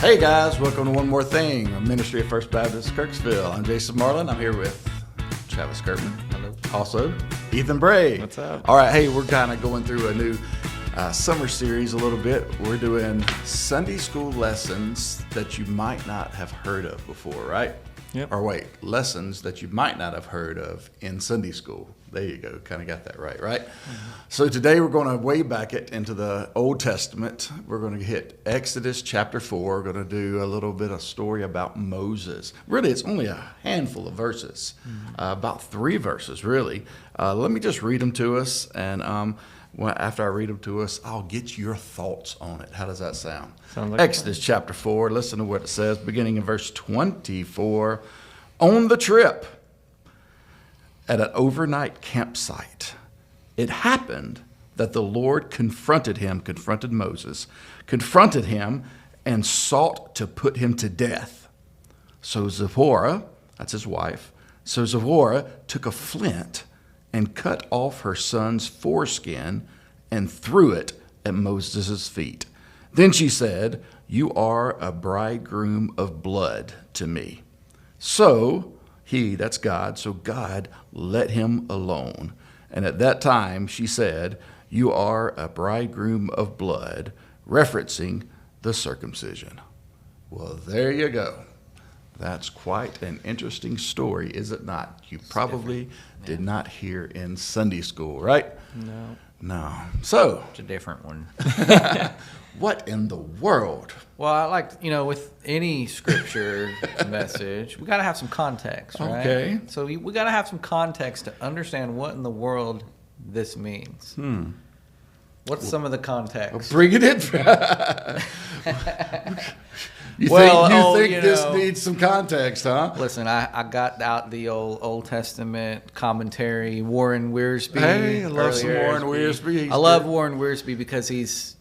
Hey guys, welcome to One More Thing, a ministry of First Baptist Kirksville. I'm Jason Marlin. I'm here with Travis Kirkman. Hello. Also, Ethan Bray. What's up? All right, hey, we're kind of going through a new summer series a little bit. We're doing Sunday school lessons that you might not have heard of before, right? Yep. Or wait, lessons that you might not have heard of in Sunday school. There you go. Kind of got that right? Mm-hmm. So today we're going to way back it into the Old Testament. We're going to hit Exodus chapter 4. We're going to do a little bit of story about Moses. Really, it's only a handful of verses, about 3 verses, really. Let me just read them to us, and after I read them to us, I'll get your thoughts on it. How does that sound? Sounds like Exodus chapter 4, listen to what it says, beginning in verse 24. On the trip, at an overnight campsite, it happened that the Lord confronted Moses, and sought to put him to death. So Zipporah, that's his wife, took a flint and cut off her son's foreskin and threw it at Moses' feet. Then she said, "You are a bridegroom of blood to me." So that's God, so God let him alone. And at that time she said, "You are a bridegroom of blood," referencing the circumcision. Well, there you go. That's quite an interesting story, is it not? You probably did not hear in Sunday school, right? No. So, It's a different one. what in the world? Well, I like, with any scripture message, we got to have some context, right? Okay. So we got to have some context to understand what in the world this means. What's some of the context? Bring it in. You think this needs some context, huh? Listen, I got out the Old Testament commentary, Warren Wiersbe. Hey, I love some Warren Wiersbe. I love Warren Wiersbe because he's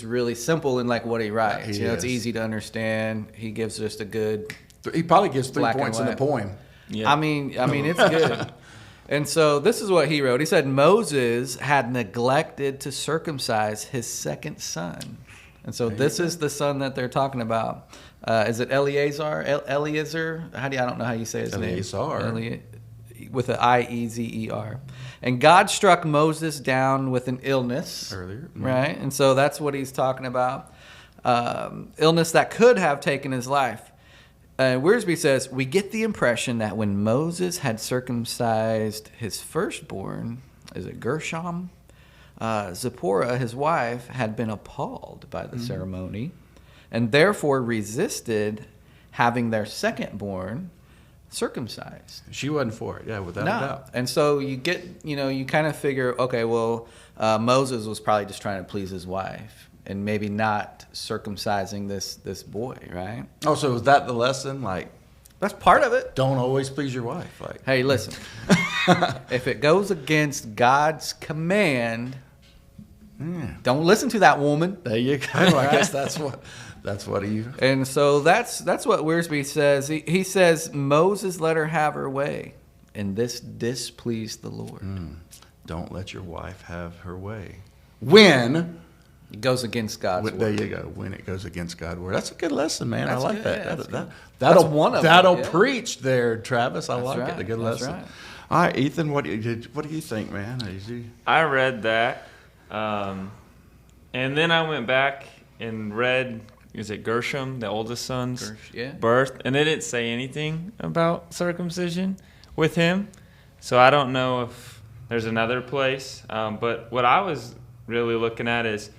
really simple in like what he writes. It's easy to understand. He gives just a good. He probably gives 3 black and points in the white. poem. Yeah. I mean, it's good. And so this is what he wrote. He said Moses had neglected to circumcise his second son. And so this is the son that they're talking about. Is it Eliezer? I don't know how you say his name. With an Iezer. And God struck Moses down with an illness. Earlier. Right? And so that's what he's talking about. Illness that could have taken his life. Wiersbe says, we get the impression that when Moses had circumcised his firstborn, is it Gershom? Zipporah, his wife, had been appalled by the ceremony and therefore resisted having their secondborn circumcised. She wasn't for it, without a doubt. And so you get, you kind of figure, okay, well, Moses was probably just trying to please his wife and maybe not circumcising this boy, right? Oh, so is that the lesson? Like, that's part of it. Don't always please your wife. Like, hey, listen, if it goes against God's command, don't listen to that woman. There you go. I guess that's what he. And so that's what Wiersbe says. He says Moses let her have her way, and this displeased the Lord. Don't let your wife have her way. When it goes against God's word. There you go. When it goes against God's word. That's a good lesson, man. That's I like good. that. That's one of them. That'll preach there, Travis. I like right. it. A good That's lesson. right. All right, Ethan. What do you think, man? I read that, and then I went back and read. Is it Gershom, the oldest son's birth? And they didn't say anything about circumcision with him. So I don't know if there's another place. But what I was really looking at is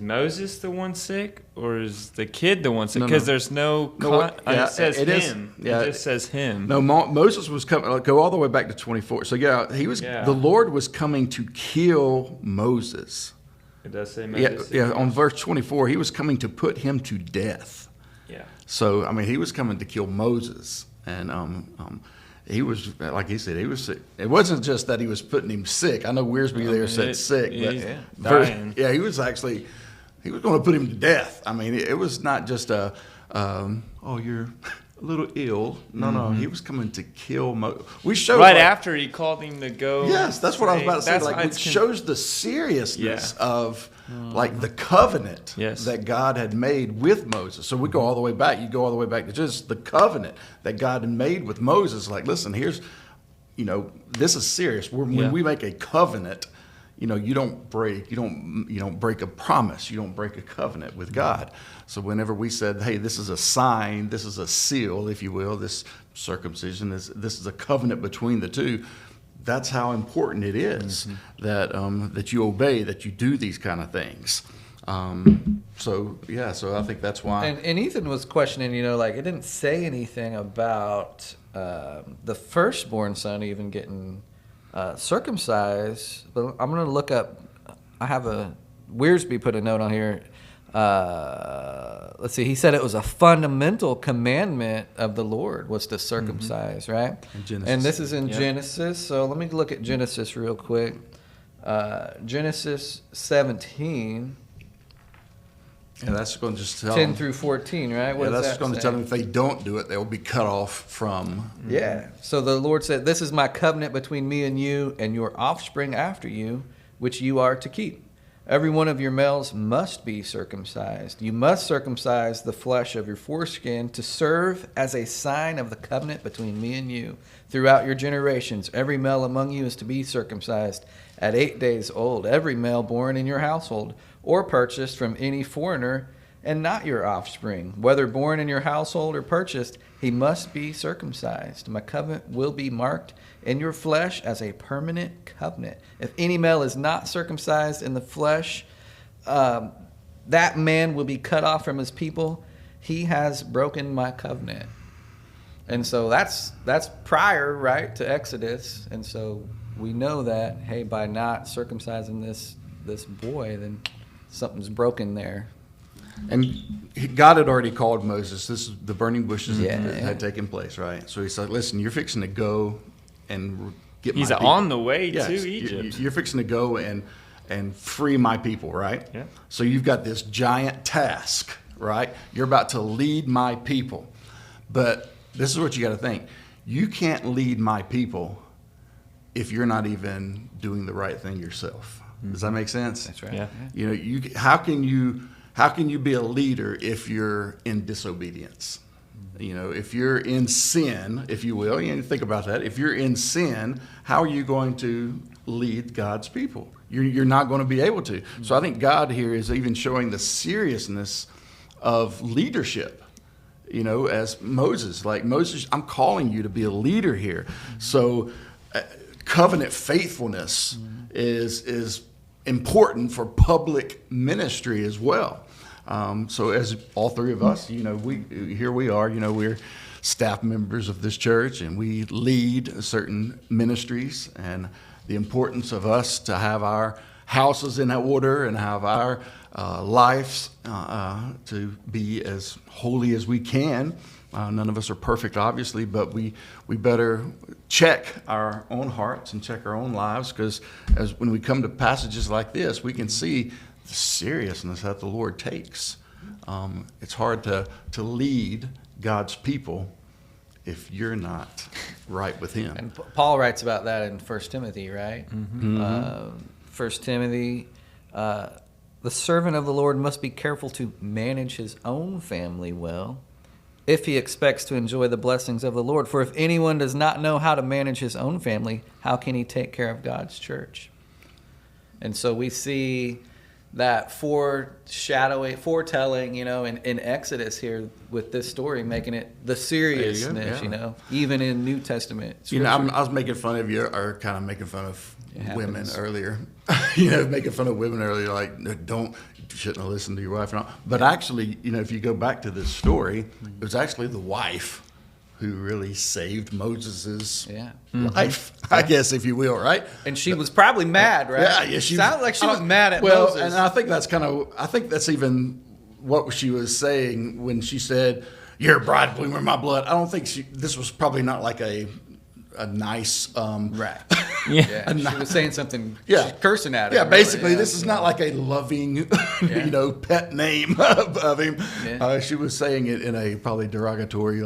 Moses the one sick or is the kid the one sick? Because there's it says him. It just says him. No, Moses was coming. Go all the way back to 24. So he was. Yeah. The Lord was coming to kill Moses. It does say Moses. Yeah. On verse 24, he was coming to put him to death. Yeah. So he was coming to kill Moses, and he was, like he said, he was sick. It wasn't just that he was putting him sick. I know Wiersbe said sick, but dying. He was going to put him to death. It was not just you're a little ill. No, he was coming to kill Moses. We showed right after he called him to go. Yes, that's what I was about to say. That's Like, it shows the seriousness of like the covenant that God had made with Moses. So we go all the way back. You go all the way back to just the covenant that God had made with Moses. Like, listen, here's, this is serious. When we make a covenant, you don't break a promise. You don't break a covenant with God. So whenever we said, hey, this is a sign, this is a seal, if you will, this circumcision, this is a covenant between the two. That's how important it is that you obey, that you do these kind of things. So I think that's why. And Ethan was questioning, it didn't say anything about the firstborn son even getting circumcised. But I'm going to look up. I have Wiersbe put a note on here. Let's see. He said it was a fundamental commandment of the Lord was to circumcise, right? And this is in Genesis. So let me look at Genesis real quick. Genesis 17. And that's going to just tell 10 them, through 14, right? What that's does just going to tell them if they don't do it, they will be cut off from. Yeah. So the Lord said, "This is my covenant between me and you and your offspring after you, which you are to keep. Every one of your males must be circumcised. You must circumcise the flesh of your foreskin to serve as a sign of the covenant between me and you. Throughout your generations, every male among you is to be circumcised at 8 days old. Every male born in your household or purchased from any foreigner and not your offspring, whether born in your household or purchased, he must be circumcised. My covenant will be marked in your flesh as a permanent covenant. If any male is not circumcised in the flesh, that man will be cut off from his people. He has broken my covenant." And so that's prior, right, to Exodus. And so we know that, hey, by not circumcising this boy, then something's broken there. And God had already called Moses. This is the burning bushes that had taken place, right? So he said, listen, you're fixing to go and get He's my people. on the way to Egypt. You're fixing to go and free my people, right? Yeah. So you've got this giant task, right? You're about to lead my people. But this is what you got to think. You can't lead my people if you're not even doing the right thing yourself. Does that make sense? That's right. Yeah. How can you be a leader if you're in disobedience? If you're in sin, if you will, think about that. If you're in sin, how are you going to lead God's people? You're not going to be able to. So I think God here is even showing the seriousness of leadership. As Moses, like Moses, I'm calling you to be a leader here. So covenant faithfulness is important for public ministry as well. So as all three of us, we are, we're staff members of this church, and we lead certain ministries, and the importance of us to have our houses in order and have our lives to be as holy as we can. None of us are perfect, obviously, but we better check our own hearts and check our own lives, because when we come to passages like this, we can see the seriousness that the Lord takes. It's hard to lead God's people if you're not right with Him. And Paul writes about that in 1 Timothy, right? 1 Timothy, the servant of the Lord must be careful to manage his own family well, if he expects to enjoy the blessings of the Lord. For if anyone does not know how to manage his own family, how can he take care of God's church? And so we see that foretelling, in Exodus here with this story, making it the seriousness, even in New Testament scripture. I was making fun of you, or kind of making fun of women earlier. Making fun of women earlier, like, you shouldn't have listened to your wife and all. But actually, if you go back to this story, it was actually the wife who really saved Moses's life, I guess, if you will, right? And she was probably mad, right? Yeah. She sounded like she was mad at Moses. And I think that's even what she was saying when she said, "You're a bride bloom of my blood." I don't think this was probably not like a nice, right. Yeah, she was saying something, cursing at him. Yeah, basically, this is not like a loving, pet name of him. Yeah. She was saying it in a probably derogatory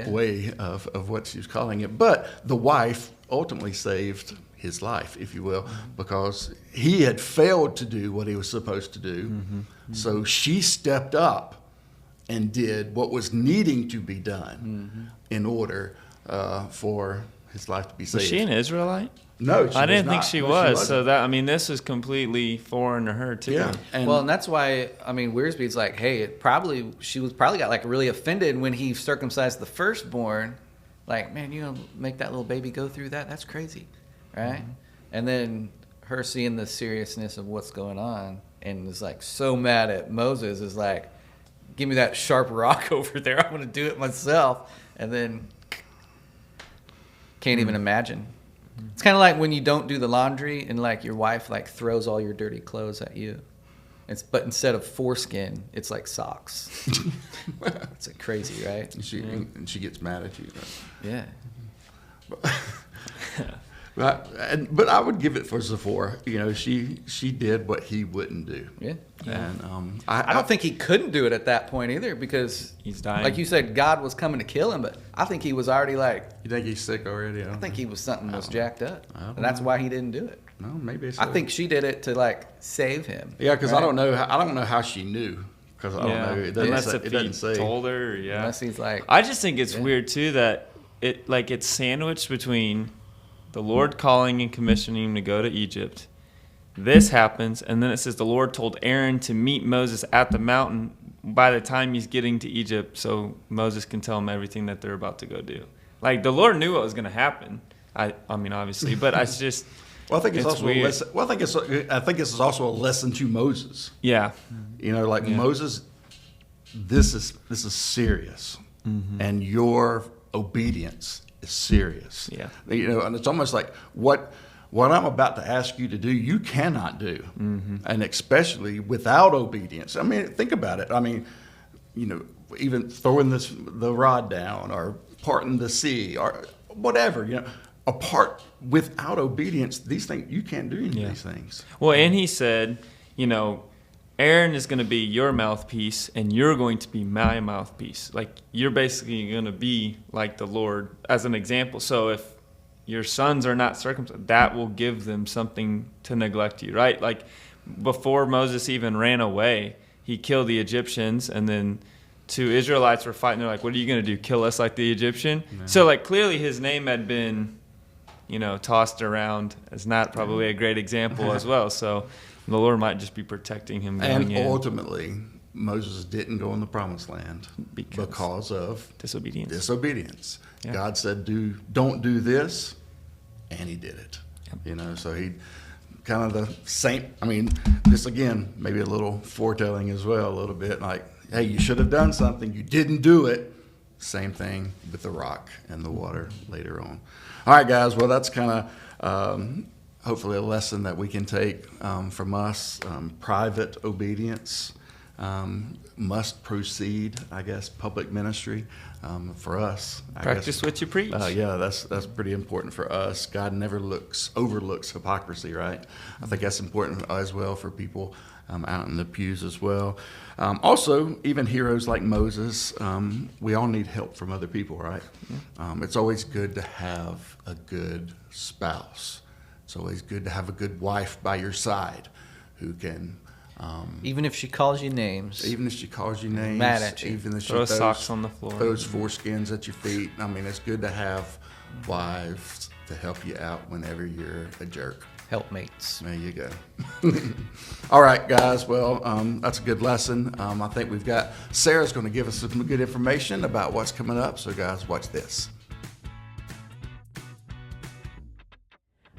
way of what she was calling it. But the wife ultimately saved his life, if you will, because he had failed to do what he was supposed to do. Mm-hmm. So she stepped up and did what was needing to be done in order for his life to be saved. Was she an Israelite? No, I didn't think she was. So this is completely foreign to her too. Yeah, and that's why Wiersbe's like, hey, she was probably got really offended when he circumcised the firstborn. Like, man, you gonna make that little baby go through that? That's crazy, right? Mm-hmm. And then her seeing the seriousness of what's going on and is like so mad at Moses, is like, give me that sharp rock over there. I'm gonna do it myself. And then can't even imagine. It's kind of like when you don't do the laundry and your wife throws all your dirty clothes at you. But instead of foreskin, it's like socks. It's crazy, right? And she gets mad at you. Right? Yeah. But I would give it for Zipporah. She did what he wouldn't do. Yeah. And I don't think he couldn't do it at that point either, because he's dying. Like you said, God was coming to kill him, but I think he was already You think he's sick already? I think he was jacked up, and that's why he didn't do it. No, maybe so. I think she did it to save him. Yeah, because right? I don't know how she knew. Because I don't know. It doesn't say. Told her. Yeah. Unless he's I just think it's weird too that it's sandwiched between the Lord calling and commissioning him to go to Egypt. This happens, and then it says the Lord told Aaron to meet Moses at the mountain by the time he's getting to Egypt, so Moses can tell him everything that they're about to go do. The Lord knew what was going to happen. I mean, obviously, but it's just. Well, I think it's also weird. a lesson. Well, I think this is also a lesson to Moses. Yeah. Moses, this is serious, and your obedience is serious. Yeah. And it's almost like what I'm about to ask you to do, you cannot do, and especially without obedience. I mean, think about it. I mean, even throwing the rod down or parting the sea or whatever. Apart without obedience, these things you can't do any of these things. Well, and he said, Aaron is going to be your mouthpiece, and you're going to be my mouthpiece. You're basically going to be like the Lord as an example. So if your sons are not circumcised, that will give them something to neglect you, right? Before Moses even ran away, he killed the Egyptians, and then two Israelites were fighting. They're like, what are you going to do, kill us like the Egyptian? No. So clearly his name had been tossed around as not probably a great example as well. So the Lord might just be protecting him going in. And ultimately, Moses didn't go in the promised land because of disobedience. Yeah. God said, don't do this, and he did it. Yep. So he kind of the same. I mean, this again, maybe a little foretelling as well, a little bit like, hey, you should have done something. You didn't do it. Same thing with the rock and the water later on. All right, guys. Well, that's kind of hopefully a lesson that we can take from us. Private obedience must proceed, I guess, public ministry for us. Practice what you preach. That's pretty important for us. God never overlooks hypocrisy, right? I think that's important as well for people out in the pews as well. Also, even heroes like Moses, we all need help from other people, right? It's always good to have a good spouse. It's always good to have a good wife by your side who can... even if she calls you names. Mad at you. Even if she throws socks on the floor. Throws foreskins at your feet. I mean, it's good to have wives to help you out whenever you're a jerk. Helpmates. There you go. All right, guys. Well, that's a good lesson. I think Sarah's going to give us some good information about what's coming up. So, guys, watch this.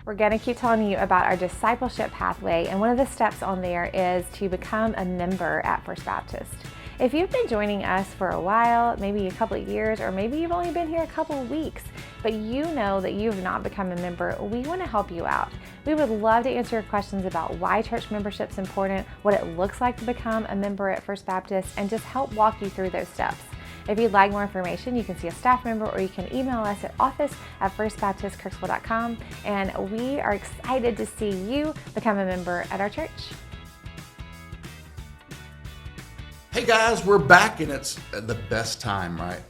We're going to keep telling you about our discipleship pathway, and one of the steps on there is to become a member at First Baptist. If you've been joining us for a while, maybe a couple of years, or maybe you've only been here a couple of weeks, but you know that you have not become a member, we want to help you out. We would love to answer your questions about why church membership is important, what it looks like to become a member at First Baptist, and just help walk you through those steps. If you'd like more information, you can see a staff member or you can email us at office@firstbaptistkirksville.com. And we are excited to see you become a member at our church. Hey guys, we're back and it's the best time, right?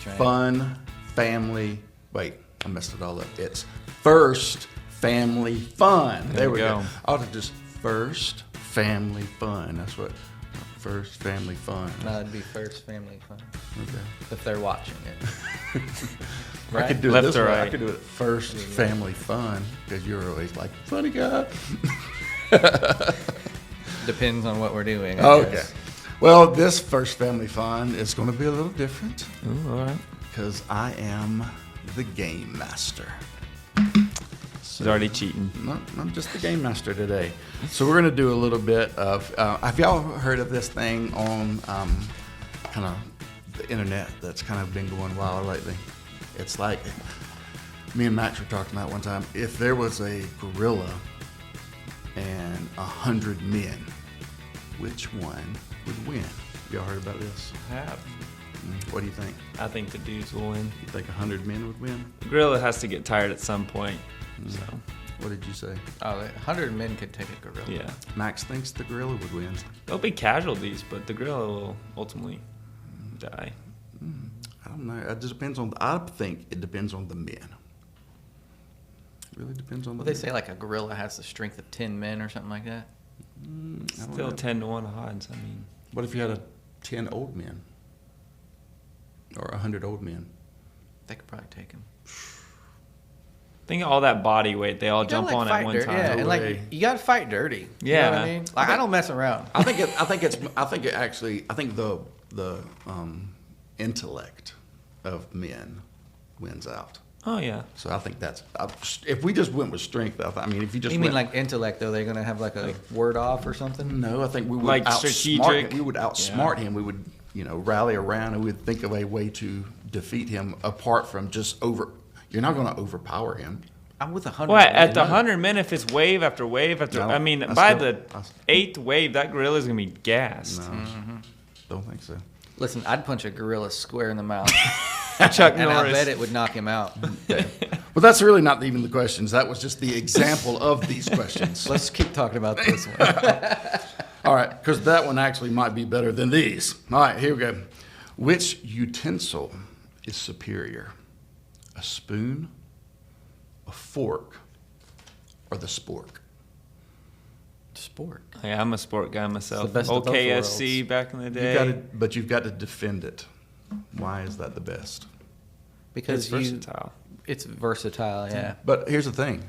Right. Fun, family. Wait, I messed it all up. It's first family fun. There we go. I ought to just first family fun. That's what first family fun. No, it'd be first family fun. Okay. If they're watching it. Right? I could do Left it this or way. right? I could do it first family fun because you're always like funny guy. Depends on what we're doing. I Okay. guess. Well, this first family fun is going to be a little different Ooh, all right. because I am the game master. He's already cheating. No, I'm just the game master today. So we're going to do a little bit of. Have y'all heard of this thing on kind of the internet that's kind of been going wild lately? It's like me and Max were talking about one time. If there was a gorilla and 100 men, which one would win? Y'all heard about this? I have. What do you think? I think the dudes will win. You think 100 men would win? The gorilla has to get tired at some point. So, What did you say? Oh, 100 men could take a gorilla. yeah. Max thinks the gorilla would win. There'll be casualties, but the gorilla will ultimately die. I don't know. It just depends on. I think it depends on the men. It really depends on the. Well, they men. say like a gorilla has the strength of 10 men or something like that. I don't Still know. 10 to 1 odds. I mean, What if you had 10 old men? Or 100 old men? They could probably take him. think of all that body weight they all jump on at one time. Yeah, No and way. like you gotta fight dirty. You Yeah. know what I mean? Like I don't mess around. I think the intellect of men wins out. Oh yeah. So I think that's if we just went with strength. I mean, if you just You mean went, like intellect though? They're gonna have like a word off or something? no, I think we would Like outsmart strategic? him. We would outsmart him. We would rally around and we'd think of a way to defeat him apart from just over. You're not going to overpower him. I'm with 100. Well, at the No. 100 men, if it's wave after wave after, No, I mean, I by still- the 8th wave, that gorilla's gonna be gassed. No, don't think so. Listen, I'd punch a gorilla square in the mouth, Chuck and I Norris. bet it would knock him out. Well, that's really not even the questions. That was just the example of these questions. Let's keep talking about this one. All right, because that one actually might be better than these. All right, here we go. Which utensil is superior? A spoon, a fork, or the spork? Sport. Yeah, I'm a sport guy myself. best of both OKFC back in the day. But you've got to defend it. Why is that the best? Because It's versatile. It's versatile, yeah. But here's the thing.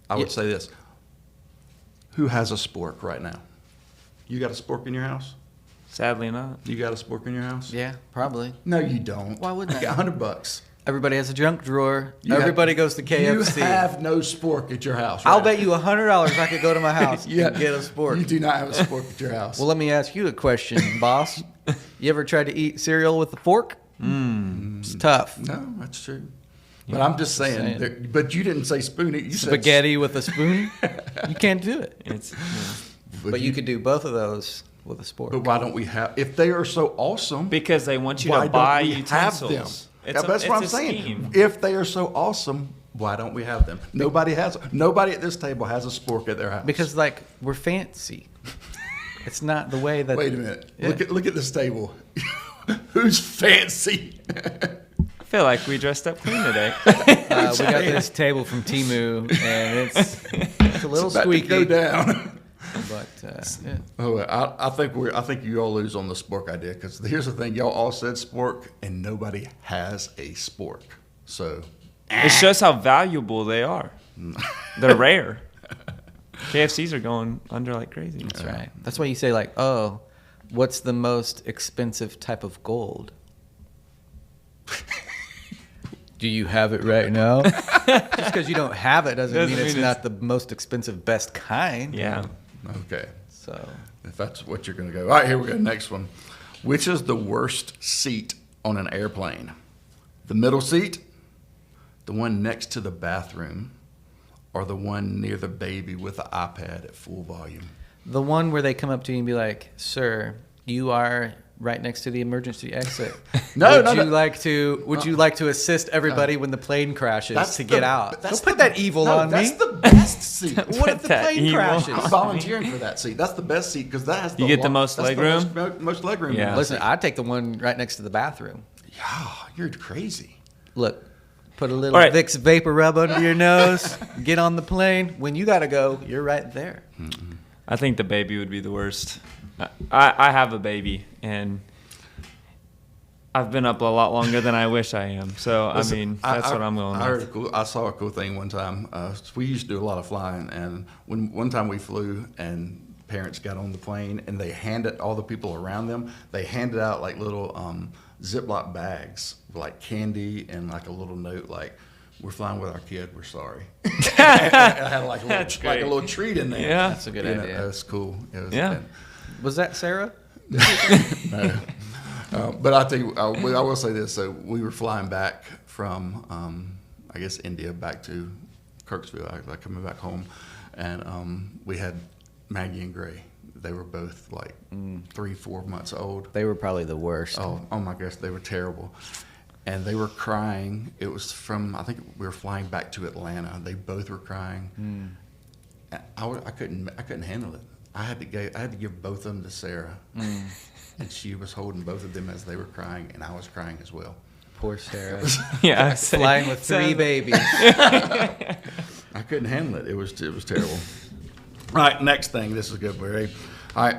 I would Yeah. say this. Who has a spork right now? You got a spork in your house? Sadly not. You got a spork in your house? Yeah, probably. No, you don't. Why wouldn't you I? got $100. Everybody has a junk drawer. You have- Everybody goes to KFC. You have no spork at your house. I'll right? bet you $100 I could go to my house Yeah. and get a sport. You do not have a spork at your house. Well, let me ask you a question, boss. You ever tried to eat cereal with a fork? It's tough. No, that's true. But I'm just saying. saying. But you didn't say spoon. You said Spaghetti with a spoon? You can't do it. It's But you could do both of those with a sport. But why don't we have? If they are so awesome, because they want you why to don't buy we have them? utensils. Yeah, that's what I'm saying. If they are so awesome, why don't we have them? Nobody at this table has a spork at their house. Because like we're fancy. It's not the way that. Wait a minute. Yeah. Look at this table. Who's fancy? I feel like we dressed up clean today. We got this table from Temu, and it's a little About to squeaky. go down. But yeah. Oh, I think you all lose on the spork idea because here's the thing: y'all all said spork, and nobody has a spork. So It shows how valuable they are. They're rare. KFCs are going under like crazy. That's right. That's why you say like, oh, what's the most expensive type of gold? Do you have it right now? Just because you don't have it doesn't mean it's not the most expensive, best kind. Yeah. okay, So if that's what you're going to go. All right, here we go. Next one. Which is the worst seat on an airplane? The middle seat, the one next to the bathroom, or the one near the baby with the iPad at full volume? the one where they come up to you and be like, sir, you are right next to the emergency exit. No, Would you like to assist everybody when the plane crashes to get out? Don't put that evil on me. That's the best seat. What if the plane crashes? I'm volunteering for that seat. That's the best seat because that has You get the most legroom? Most legroom. Yeah. Listen, I'd take the one right next to the bathroom. Yeah, you're crazy. Look, put a little Vicks vapor rub under your nose, get on the plane. When you got to go, you're right there. I think the baby would be the worst. I have a baby, and I've been up a lot longer than I wish I am. So, listen, that's what I'm going with. I saw a cool thing one time. We used to do a lot of flying, and one time we flew, and parents got on the plane, and they handed all the people around them, they handed out like little Ziploc bags with like candy and like a little note like, "We're flying with our kid. We're sorry." I had like a little treat in there. Yeah, that's a good idea. That's cool. Was that Sarah? No. But I'll tell you, I will say this. So we were flying back from, I guess, India back to Kirksville, like coming back home. And we had Maggie and Gray. They were both like 3-4 months old. They were probably the worst. Oh my gosh, they were terrible. And they were crying. It was from, I think we were flying back to Atlanta. They both were crying. I couldn't handle it. I had to give both of them to Sarah. And she was holding both of them as they were crying, and I was crying as well. Poor Sarah. Yeah, flying with 3 babies. I couldn't handle it. It was terrible. All right, next thing. This is good, Barry. All right,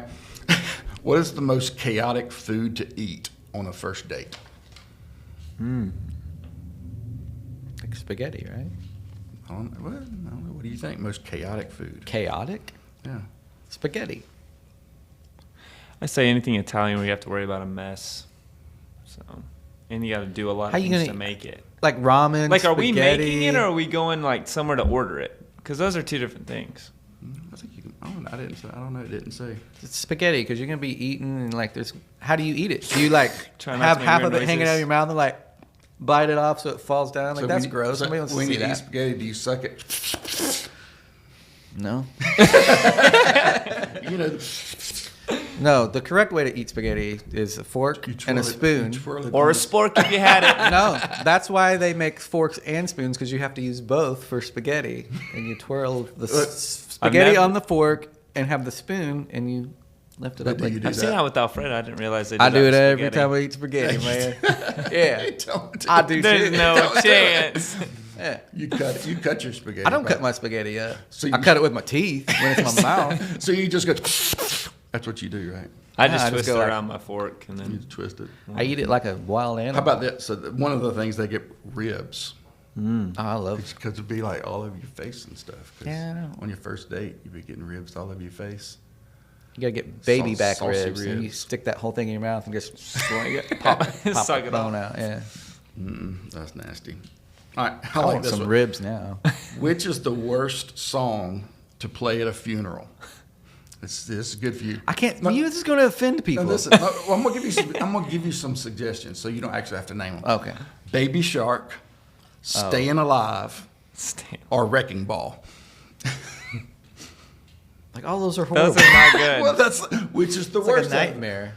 what is the most chaotic food to eat on a first date? Like spaghetti, right? I don't know. What do you think? Most chaotic food? Chaotic? Yeah. Spaghetti. I say anything Italian where you have to worry about a mess. So, and you got to do a lot of things to make it. Like ramen, Like, are spaghetti. we making it, or are we going like somewhere to order it? Because those are 2 different things. I think you can. I don't know. It didn't say. It's spaghetti because you're gonna be eating and like there's. How do you eat it? Do you like Try not have to make half weird of it hanging out of noises. your mouth and like bite it off so it falls down? Like So that's when you- gross. so Nobody wants to when see you eat that. spaghetti, do you suck it? No. You know. No, the correct way to eat spaghetti is a fork and a spoon. Or a spork if you had it. No, that's why they make forks and spoons because you have to use both for spaghetti. And you twirl the spaghetti on the fork and have the spoon and you lift it up. Like, I've seen that with Alfredo. I didn't realize they did I do that it with every spaghetti. time I eat spaghetti, man. Yeah, I do There's too. no chance. Yeah. You cut your spaghetti. I don't right? cut my spaghetti up. So I you- cut it with my teeth when it's in my mouth. So you just go. That's what you do, right? I just I just twist it go like- around my fork and You then. twist it. I eat it like a wild animal. How about that? So one of the things they get ribs Oh, I love because it'd be like all over your face and stuff. 'Cause Yeah, I know. on your first date, you'd be getting ribs all over your face. You gotta get baby back Saucy ribs, and you ribs. stick that whole thing in your mouth and just pop Suck the it bone off. out. Yeah, That's nasty. All right, I I like want this some one. ribs now. Which is the worst song to play at a funeral? This is good for you. I can't. No, This is going to offend people. no, listen. No, I'm gonna give you some suggestions, so you don't actually have to name them. Okay. Baby Shark, Staying Alive, or Wrecking Ball. Like all those are horrible. Those are not good. Well, which is the It's like worst. a nightmare.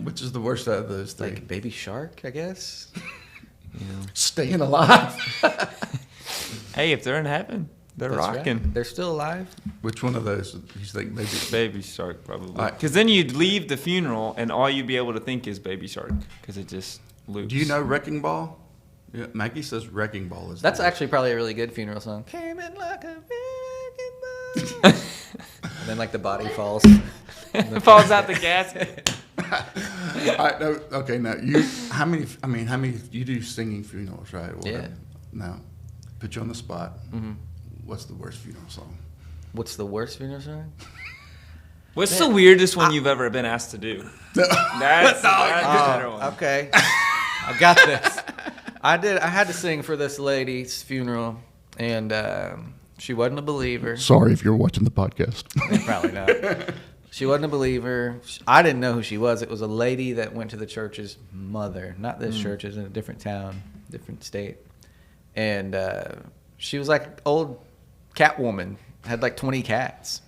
Which is the worst out of those three? Like Baby Shark, I guess. Staying Alive. Hey, if they're in heaven, they're That's right. rocking. They're still alive. Which one of those you think maybe? Baby Shark, probably. All right. Because then you'd leave the funeral and all you'd be able to think is Baby Shark because it just loops. Do you know Wrecking Ball? Yeah, Maggie says Wrecking Ball is. That's the worst. actually probably a really good funeral song. Came in like a wrecking ball. And then like the body falls. It falls out the gasket. All right, no, okay, now you. How many? You do singing funerals, right? Or whatever. Yeah. Now, put you on the spot. What's the worst funeral song? What's the worst funeral song? What's the weirdest one you've ever been asked to do? That's a better one. Okay. I got this. I had to sing for this lady's funeral, and she wasn't a believer. Sorry if you're watching the podcast. Probably not. She wasn't a believer. I didn't know who she was. It was a lady that went to the church's mother. Not this church. It was in a different town, different state. And she was like old cat woman. Had like 20 cats.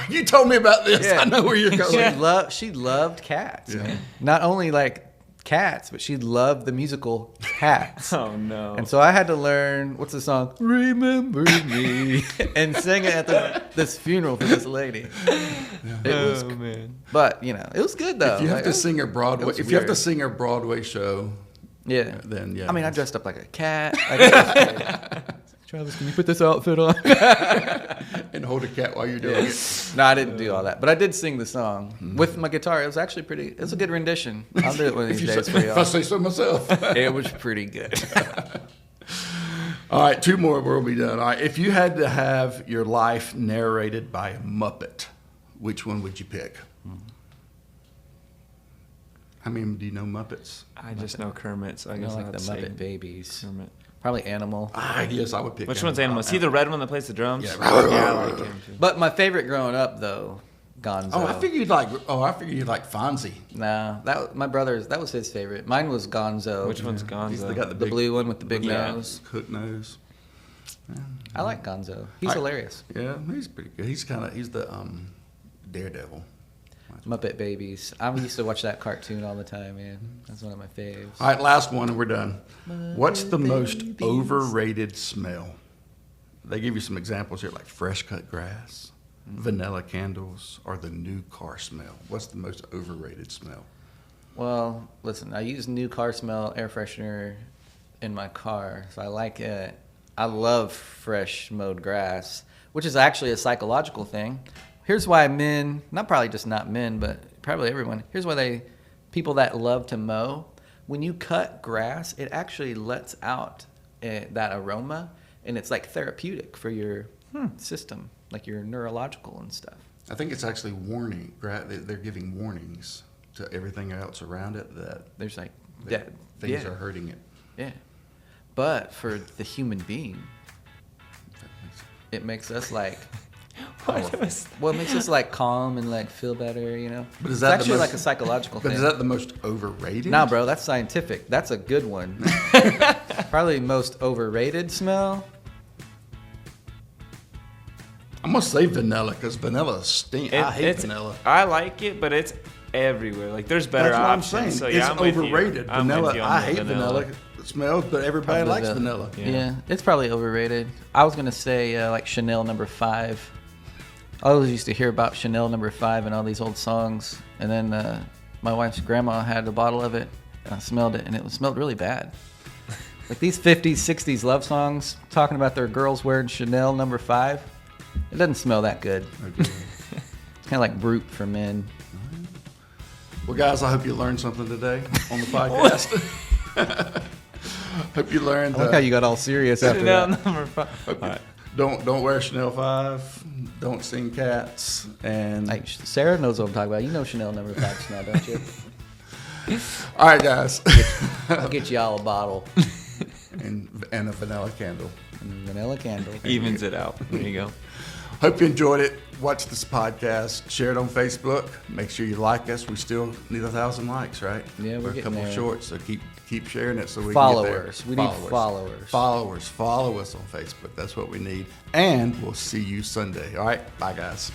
You told me about this. Yeah. I know where you're going. She loved Cats, man. Not only like Cats, but she loved the musical Cats. Oh no! And so I had to learn what's the song, "Remember Me," and sing it at this funeral for this lady. It was, man. but it was good though. If you have to sing her Broadway, was if you have to weird. sing her Broadway show, Yeah. then yeah. I mean, I dressed up like a cat. Travis, can you put this outfit on? and hold a cat while you're doing it. No, I didn't do all that, but I did sing the song with my guitar. It was actually pretty. It was a good rendition. I'll do it one of these days for If I y'all. say so myself. It was pretty good. All right, 2 more, we'll be done. All right, if you had to have your life narrated by a Muppet, which one would you pick? How many do you know Muppets? I just know Kermit, so I guess like I'd the say Muppet Babies. Kermit. Probably Animal. Yes, I would pick. Which one's Animal? Is he the red one that plays the drums? Yeah. I like him too. But my favorite growing up though, Gonzo. Oh, I figured you'd like Fonzie. Nah, that was his favorite. Mine was Gonzo. Which one's Gonzo? He's got The blue one with the big nose. hook nose. I like Gonzo. He's hilarious. Yeah, he's pretty good. He's the Daredevil. Muppet Babies. I used to watch that cartoon all the time, man. That's one of my faves. All right, last one and we're done. What's the most Babies. overrated smell? They give you some examples here, like fresh cut grass, vanilla candles, or the new car smell. What's the most overrated smell? Well, listen, I use new car smell air freshener in my car, so I like it. I love fresh mowed grass, which is actually a psychological thing. Here's why men, not men, but probably everyone, here's why people that love to mow, when you cut grass, it actually lets out that aroma, and it's like therapeutic for your system, like your neurological and stuff. I think it's actually warning. They're giving warnings to everything else around it that There's like things are hurting it. Yeah. But for the human being, it makes us like it makes us like calm and like feel better, But is it's that the actually most- like a psychological But thing. is that the most overrated? Nah, bro, that's scientific. That's a good one. Probably most overrated smell. I'm gonna say vanilla because vanilla stinks. I hate vanilla. I like it, but it's everywhere. Like there's better That's what I'm options. saying. So It's yeah, I'm with you. overrated. I'm with Vanilla. you on I the hate vanilla. It smells, but everybody likes vanilla. Yeah. It's probably overrated. I was gonna say like Chanel No. 5. I always used to hear about Chanel No. 5 and all these old songs, and then my wife's grandma had a bottle of it, and I smelled it, and it smelled really bad. Like these 50s, 60s love songs talking about their girls wearing Chanel No. 5. It doesn't smell that good. Okay. It's kind of like Brute for men. Well, guys, I hope you learned something today on the podcast. Hope you learned. I like how you got all serious after Chanel that. No. 5. Don't wear Chanel 5. Don't sing Cats. And Hey, Sarah knows what I'm talking about. You know Chanel No. 5 smell, don't you? all right, guys, I'll get you all a bottle. and a vanilla candle. And vanilla candle. Evens it out. There you go. Hope you enjoyed it. Watch this podcast. Share it on Facebook. Make sure you like us. We still need 1,000 likes, right? Yeah, we're a getting couple there. shorts, so keep sharing it so we Followers. can We get there. need followers. Followers. Follow us on Facebook. That's what we need. And we'll see you Sunday. All right. Bye, guys.